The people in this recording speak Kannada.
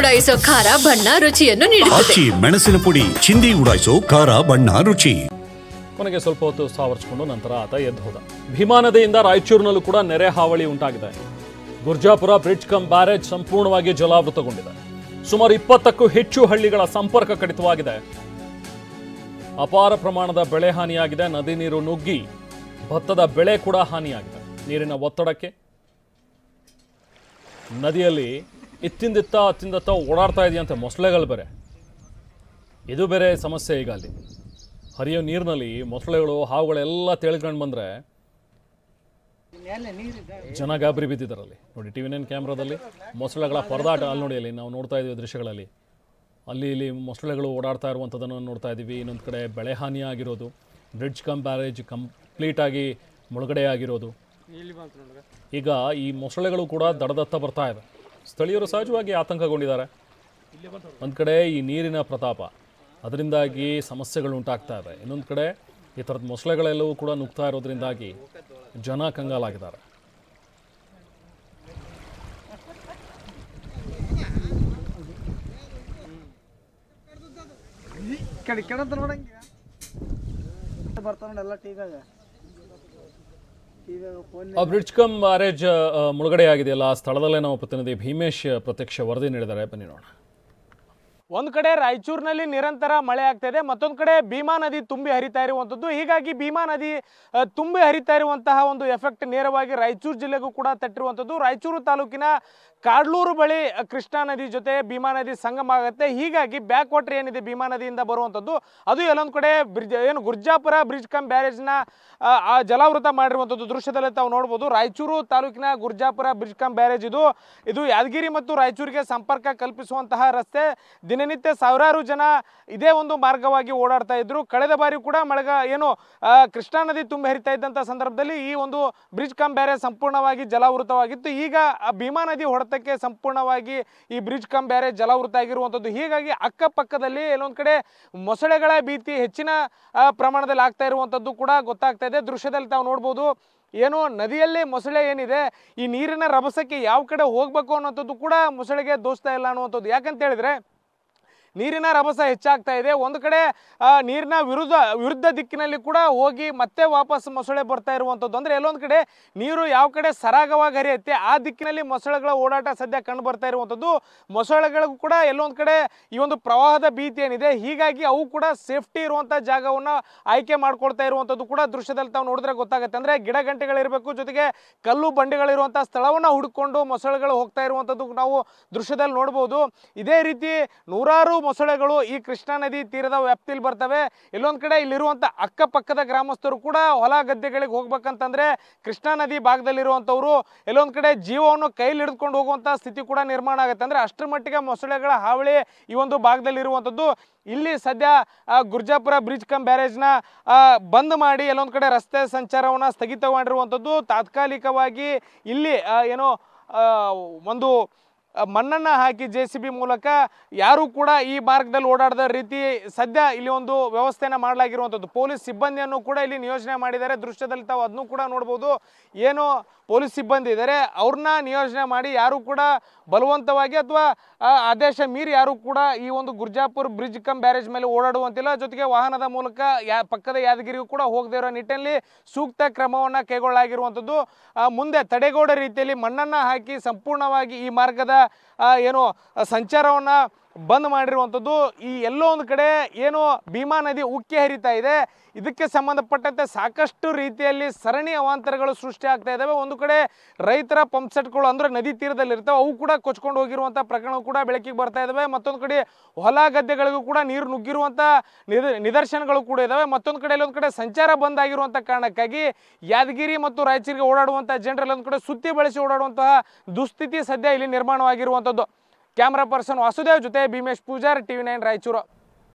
ಉಡಾಯಿಸೋ ಖಾರ ಬಣ್ಣ ರುಚಿಯನ್ನು ನೀಡುತ್ತದೆ. ಮೆಣಸಿನ ಪುಡಿ ಚಿಂದಿ ಉಡಾಯಿಸೋ ಖಾರ ಬಣ್ಣ ರುಚಿ. ಕೊನೆಗೆ ಸ್ವಲ್ಪ ಹೊತ್ತು ಸಾವರ್ಚಿಕೊಂಡು ನಂತರ ಆತ ಎದ್ದು ಹೋದ. ಭೀಮಾ ನದಿಯಿಂದ ರಾಯಚೂರಿನಲ್ಲೂ ಕೂಡ ನೆರೆ ಹಾವಳಿ ಉಂಟಾಗಿದೆ. ಗುರ್ಜಾಪುರ ಬ್ರಿಡ್ಜ್ ಕಮ್ ಬ್ಯಾರೇಜ್ ಸಂಪೂರ್ಣವಾಗಿ ಜಲಾವೃತಗೊಂಡಿದೆ. ಸುಮಾರು 20ಕ್ಕೂ ಹೆಚ್ಚು ಹಳ್ಳಿಗಳ ಸಂಪರ್ಕ ಕಡಿತವಾಗಿದೆ. ಅಪಾರ ಪ್ರಮಾಣದ ಬೆಳೆ ಹಾನಿಯಾಗಿದೆ. ನದಿ ನೀರು ನುಗ್ಗಿ ಭತ್ತದ ಬೆಳೆ ಕೂಡ ಹಾನಿಯಾಗಿದೆ. ನೀರಿನ ಒತ್ತಡಕ್ಕೆ ನದಿಯಲ್ಲಿ ಅತ್ತಿಂದತ್ತ ಓಡಾಡ್ತಾ ಇದೆಯಂತೆ ಮೊಸಳೆಗಳು. ಬೇರೆ ಇದು ಬೇರೆ ಸಮಸ್ಯೆ. ಈಗ ಅಲ್ಲಿ ಹರಿಯೋ ನೀರಿನಲ್ಲಿ ಮೊಸಳೆಗಳು ಹಾವುಗಳೆಲ್ಲ ತೇಳ್ಕೊಂಡು ಬಂದರೆ ಜನ ಗಾಬರಿ ಬಿದ್ದಿದ್ದಾರಲ್ಲಿ. ನೋಡಿ TV9 ಕ್ಯಾಮ್ರಾದಲ್ಲಿ ಮೊಸಳೆಗಳ ಪರದಾಟ ಅಲ್ಲಿ ನೋಡಿ. ಅಲ್ಲಿ ನಾವು ನೋಡ್ತಾ ಇದ್ದೀವಿ ದೃಶ್ಯಗಳಲ್ಲಿ. ಇಲ್ಲಿ ಮೊಸಳೆಗಳು ಓಡಾಡ್ತಾ ಇರುವಂಥದ್ದನ್ನು ನೋಡ್ತಾ ಇದ್ದೀವಿ. ಇನ್ನೊಂದು ಕಡೆ ಬೆಳೆ ಹಾನಿ ಆಗಿರೋದು, ಬ್ರಿಡ್ಜ್ ಕಮ್ ಬ್ಯಾರೇಜ್ ಕಂಪ್ಲೀಟಾಗಿ ಮುಳುಗಡೆ ಆಗಿರೋದು. ಈಗ ಈ ಮೊಸಳೆಗಳು ಕೂಡ ದಡದತ್ತ ಬರ್ತಾ ಇದೆ. ಸ್ಥಳೀಯರು ಸಹಜವಾಗಿ ಆತಂಕಗೊಂಡಿದ್ದಾರೆ. ಒಂದು ಕಡೆ ಈ ನೀರಿನ ಪ್ರತಾಪ, ಅದರಿಂದಾಗಿ ಸಮಸ್ಯೆಗಳು ಉಂಟಾಗ್ತಾ ಇದೆ. ಇನ್ನೊಂದು ಕಡೆ ಈ ಥರದ ಮೊಸಳೆಗಳೆಲ್ಲವೂ ಕೂಡ ನುಗ್ತಾ ಇರೋದ್ರಿಂದಾಗಿ ಜನ ಕಂಗಾಲಾಗಿದ್ದಾರೆ. ಬ್ರಿಡ್ಜ್ ಕಮ್ ಬ್ಯಾರೇಜ್ ಮುಳುಗಡೆ ಆಗಿದೆಯಲ್ಲ, ಆ ಸ್ಥಳದಲ್ಲೇ ನಮ್ಮ ಪ್ರತಿನಿಧಿ ಭೀಮೇಶ್ ಪ್ರತ್ಯಕ್ಷ ವರದಿ ನೀಡಿದ್ದಾರೆ. ಬನ್ನಿ ನೋಡೋಣ. ಒಂದು ಕಡೆ ರಾಯಚೂರಿನಲ್ಲಿ ನಿರಂತರ ಮಳೆ ಆಗ್ತಾ ಇದೆ, ಮತ್ತೊಂದು ಕಡೆ ಭೀಮಾ ನದಿ ತುಂಬಿ ಹರಿತಾ ಇರುವಂಥದ್ದು. ಹೀಗಾಗಿ ಭೀಮಾ ನದಿ ತುಂಬಿ ಹರಿತಾ ಇರುವಂತಹ ಒಂದು ಎಫೆಕ್ಟ್ ನೇರವಾಗಿ ರಾಯಚೂರು ಜಿಲ್ಲೆಗೂ ಕೂಡ ತಟ್ಟಿರುವಂಥದ್ದು. ರಾಯಚೂರು ತಾಲೂಕಿನ ಕಾಡ್ಲೂರು ಬಳಿ ಕೃಷ್ಣಾ ನದಿ ಜೊತೆ ಭೀಮಾ ನದಿ ಸಂಗಮ ಆಗುತ್ತೆ. ಹೀಗಾಗಿ ಬ್ಯಾಕ್ ವಾಟರ್ ಏನಿದೆ ಭೀಮಾ ನದಿಯಿಂದ ಬರುವಂಥದ್ದು, ಅದು ಎಲ್ಲೊಂದು ಕಡೆ ಗುರ್ಜಾಪುರ ಬ್ರಿಡ್ಜ್ ಕಮ್ ಬ್ಯಾರೇಜ್ನ ಜಲಾವೃತ ಮಾಡಿರುವಂಥದ್ದು ದೃಶ್ಯದಲ್ಲಿ ತಾವು ನೋಡ್ಬೋದು. ರಾಯಚೂರು ತಾಲೂಕಿನ ಗುರ್ಜಾಪುರ ಬ್ರಿಡ್ಜ್ ಕಮ್ ಬ್ಯಾರೇಜ್ ಇದು ಯಾದಗಿರಿ ಮತ್ತು ರಾಯಚೂರಿಗೆ ಸಂಪರ್ಕ ಕಲ್ಪಿಸುವಂತಹ ರಸ್ತೆ. ದಿನನಿತ್ಯ ಸಾವಿರಾರು ಜನ ಇದೇ ಒಂದು ಮಾರ್ಗವಾಗಿ ಓಡಾಡ್ತಾ ಇದ್ರು. ಕಳೆದ ಬಾರಿ ಕೂಡ ಕೃಷ್ಣಾ ನದಿ ತುಂಬಿ ಹರಿತಾ ಇದ್ದಂಥ ಸಂದರ್ಭದಲ್ಲಿ ಈ ಒಂದು ಬ್ರಿಡ್ಜ್ ಕಮ್ ಬ್ಯಾರೇಜ್ ಸಂಪೂರ್ಣವಾಗಿ ಜಲಾವೃತವಾಗಿತ್ತು. ಈಗ ಭೀಮಾ ನದಿ ಹೊಡೆತಕ್ಕೆ ಸಂಪೂರ್ಣವಾಗಿ ಈ ಬ್ರಿಡ್ಜ್ ಕಮ್ ಬ್ಯಾರೇಜ್ ಜಲಾವೃತ ಆಗಿರುವಂಥದ್ದು. ಹೀಗಾಗಿ ಅಕ್ಕಪಕ್ಕದಲ್ಲಿ ಎಲ್ಲೊಂದು ಕಡೆ ಮೊಸಳೆಗಳ ಭೀತಿ ಹೆಚ್ಚಿನ ಪ್ರಮಾಣದಲ್ಲಿ ಆಗ್ತಾ ಇರುವಂಥದ್ದು ಕೂಡ ಗೊತ್ತಾಗ್ತಾ ಇದೆ. ದೃಶ್ಯದಲ್ಲಿ ತಾವು ನೋಡ್ಬೋದು. ನದಿಯಲ್ಲೇ ಮೊಸಳೆ ಏನಿದೆ, ಈ ನೀರಿನ ರಭಸಕ್ಕೆ ಯಾವ ಕಡೆ ಹೋಗ್ಬೇಕು ಅನ್ನೋಂಥದ್ದು ಕೂಡ ಮೊಸಳೆಗೆ ದೋಸ್ತಾ ಇಲ್ಲ ಅನ್ನುವಂಥದ್ದು. ಯಾಕಂತ ಹೇಳಿದ್ರೆ ನೀರಿನ ರಭಸ ಹೆಚ್ಚಾಗ್ತಾ ಇದೆ. ಒಂದು ಕಡೆ ನೀರಿನ ವಿರುದ್ಧ ದಿಕ್ಕಿನಲ್ಲಿ ಕೂಡ ಹೋಗಿ ಮತ್ತೆ ವಾಪಸ್ ಮೊಸಳೆ ಬರ್ತಾ ಇರುವಂಥದ್ದು. ಅಂದರೆ ಎಲ್ಲೊಂದು ಕಡೆ ನೀರು ಯಾವ ಕಡೆ ಸರಾಗವಾಗಿ ಹರಿಯುತ್ತೆ ಆ ದಿಕ್ಕಿನಲ್ಲಿ ಮೊಸಳೆಗಳ ಓಡಾಟ ಸದ್ಯ ಕಂಡು ಬರ್ತಾ ಇರುವಂಥದ್ದು. ಮೊಸಳೆಗಳಿಗೂ ಕೂಡ ಎಲ್ಲೊಂದು ಕಡೆ ಈ ಒಂದು ಪ್ರವಾಹದ ಭೀತಿ ಏನಿದೆ, ಹೀಗಾಗಿ ಅವು ಕೂಡ ಸೇಫ್ಟಿ ಇರುವಂಥ ಜಾಗವನ್ನು ಆಯ್ಕೆ ಮಾಡ್ಕೊಳ್ತಾ ಇರುವಂಥದ್ದು ಕೂಡ ದೃಶ್ಯದಲ್ಲಿ ತಾವು ನೋಡಿದ್ರೆ ಗೊತ್ತಾಗುತ್ತೆ. ಅಂದರೆ ಗಿಡ ಗಂಟೆಗಳಿರಬೇಕು, ಜೊತೆಗೆ ಕಲ್ಲು ಬಂಡೆಗಳಿರುವಂಥ ಸ್ಥಳವನ್ನು ಹುಡುಕೊಂಡು ಮೊಸಳೆಗಳು ಹೋಗ್ತಾ ಇರುವಂಥದ್ದು ನಾವು ದೃಶ್ಯದಲ್ಲಿ ನೋಡ್ಬೋದು. ಇದೇ ರೀತಿ ನೂರಾರು ಮೊಸಳೆಗಳು ಈ ಕೃಷ್ಣಾ ನದಿ ತೀರದ ವ್ಯಾಪ್ತಿಯಲ್ಲಿ ಬರ್ತವೆ. ಎಲ್ಲೊಂದು ಕಡೆ ಇಲ್ಲಿರುವಂಥ ಅಕ್ಕಪಕ್ಕದ ಗ್ರಾಮಸ್ಥರು ಕೂಡ ಹೊಲ ಗದ್ದೆಗಳಿಗೆ ಹೋಗ್ಬೇಕಂತಂದ್ರೆ ಕೃಷ್ಣಾ ನದಿ ಭಾಗದಲ್ಲಿರುವಂಥವ್ರು ಎಲ್ಲೊಂದು ಕಡೆ ಜೀವವನ್ನು ಕೈಲಿ ಹಿಡಿದುಕೊಂಡು ಹೋಗುವಂಥ ಸ್ಥಿತಿ ಕೂಡ ನಿರ್ಮಾಣ ಆಗುತ್ತೆ. ಅಂದರೆ ಅಷ್ಟರ ಮಟ್ಟಿಗೆ ಮೊಸಳೆಗಳ ಹಾವಳಿ ಈ ಒಂದು ಭಾಗದಲ್ಲಿರುವಂಥದ್ದು. ಇಲ್ಲಿ ಸದ್ಯ ಗುರ್ಜಾಪುರ ಬ್ರಿಡ್ಜ್ ಕಮ್ ಬ್ಯಾರೇಜ್ನ ಬಂದ್ ಮಾಡಿ ಎಲ್ಲೊಂದು ಕಡೆ ರಸ್ತೆ ಸಂಚಾರವನ್ನು ಸ್ಥಗಿತ ಮಾಡಿರುವಂಥದ್ದು. ತಾತ್ಕಾಲಿಕವಾಗಿ ಇಲ್ಲಿ ಒಂದು ಮಣ್ಣನ್ನು ಹಾಕಿ JCB ಮೂಲಕ ಯಾರು ಕೂಡ ಈ ಮಾರ್ಗದಲ್ಲಿ ಓಡಾಡದ ರೀತಿ ಸದ್ಯ ಇಲ್ಲಿ ಒಂದು ವ್ಯವಸ್ಥೆಯನ್ನು ಮಾಡಲಾಗಿರುವಂಥದ್ದು. ಪೊಲೀಸ್ ಸಿಬ್ಬಂದಿಯನ್ನು ಕೂಡ ಇಲ್ಲಿ ನಿಯೋಜನೆ ಮಾಡಿದ್ದಾರೆ. ದೃಶ್ಯದಲ್ಲಿ ತಾವು ಅದನ್ನು ಕೂಡ ನೋಡ್ಬೋದು. ಪೊಲೀಸ್ ಸಿಬ್ಬಂದಿ ಇದ್ದಾರೆ, ಅವ್ರನ್ನ ನಿಯೋಜನೆ ಮಾಡಿ ಯಾರು ಕೂಡ ಬಲವಂತವಾಗಿ ಅಥವಾ ಆದೇಶ ಮೀರಿ ಯಾರು ಕೂಡ ಈ ಒಂದು ಗುರ್ಜಾಪುರ ಬ್ರಿಡ್ಜ್ ಕಮ್ ಬ್ಯಾರೇಜ್ ಮೇಲೆ ಓಡಾಡುವಂತಿಲ್ಲ. ಜೊತೆಗೆ ವಾಹನದ ಮೂಲಕ ಪಕ್ಕದ ಯಾದಗಿರಿಗೂ ಕೂಡ ಹೋಗದೇ ಇರೋ ನಿಟ್ಟಿನಲ್ಲಿ ಸೂಕ್ತ ಕ್ರಮವನ್ನು ಕೈಗೊಳ್ಳಲಾಗಿರುವಂಥದ್ದು. ಮುಂದೆ ತಡೆಗೋಡೆ ರೀತಿಯಲ್ಲಿ ಮಣ್ಣನ್ನು ಹಾಕಿ ಸಂಪೂರ್ಣವಾಗಿ ಈ ಮಾರ್ಗದ ಸಂಚಾರವನ್ನು ಬಂದ್ ಮಾಡಿರುವಂಥದ್ದು. ಈ ಎಲ್ಲೋ ಒಂದು ಕಡೆ ಭೀಮಾ ನದಿ ಉಕ್ಕಿ ಹರಿತಾ ಇದೆ. ಇದಕ್ಕೆ ಸಂಬಂಧಪಟ್ಟಂತೆ ಸಾಕಷ್ಟು ರೀತಿಯಲ್ಲಿ ಸರಣಿ ಅವಾಂತರಗಳು ಸೃಷ್ಟಿ ಆಗ್ತಾ ಇದ್ದಾವೆ. ಒಂದು ಕಡೆ ರೈತರ ಪಂಪ್ ಸೆಟ್ಗಳು ಅಂದರೆ ನದಿ ತೀರದಲ್ಲಿ ಇರ್ತವೆ, ಅವು ಕೂಡ ಕೊಚ್ಕೊಂಡು ಹೋಗಿರುವಂಥ ಪ್ರಕರಣ ಕೂಡ ಬೆಳಕಿಗೆ ಬರ್ತಾ ಇದ್ದಾವೆ. ಮತ್ತೊಂದು ಕಡೆ ಹೊಲ ಗದ್ದೆಗಳಿಗೂ ಕೂಡ ನೀರು ನುಗ್ಗಿರುವಂಥ ನಿದರ್ಶನಗಳು ಕೂಡ ಇದ್ದಾವೆ. ಮತ್ತೊಂದು ಕಡೆ ಎಲ್ಲೊಂದು ಕಡೆ ಸಂಚಾರ ಬಂದ್ ಆಗಿರುವಂಥ ಕಾರಣಕ್ಕಾಗಿ ಯಾದಗಿರಿ ಮತ್ತು ರಾಯಚೂರಿಗೆ ಓಡಾಡುವಂಥ ಜನರೆಲ್ಲೊಂದು ಕಡೆ ಸುತ್ತಿ ಬಳಸಿ ಓಡಾಡುವಂತಹ ದುಸ್ಥಿತಿ ಸದ್ಯ ಇಲ್ಲಿ ನಿರ್ಮಾಣವಾಗಿರುವಂಥದ್ದು. ಕ್ಯಾಮ್ರಾ ಪರ್ಸನ್ ವಾಸುದೇವ್ ಜೊತೆ ಭೀಮೇಶ್ ಪೂಜಾರ್, TV9 ರಾಯಚೂರು.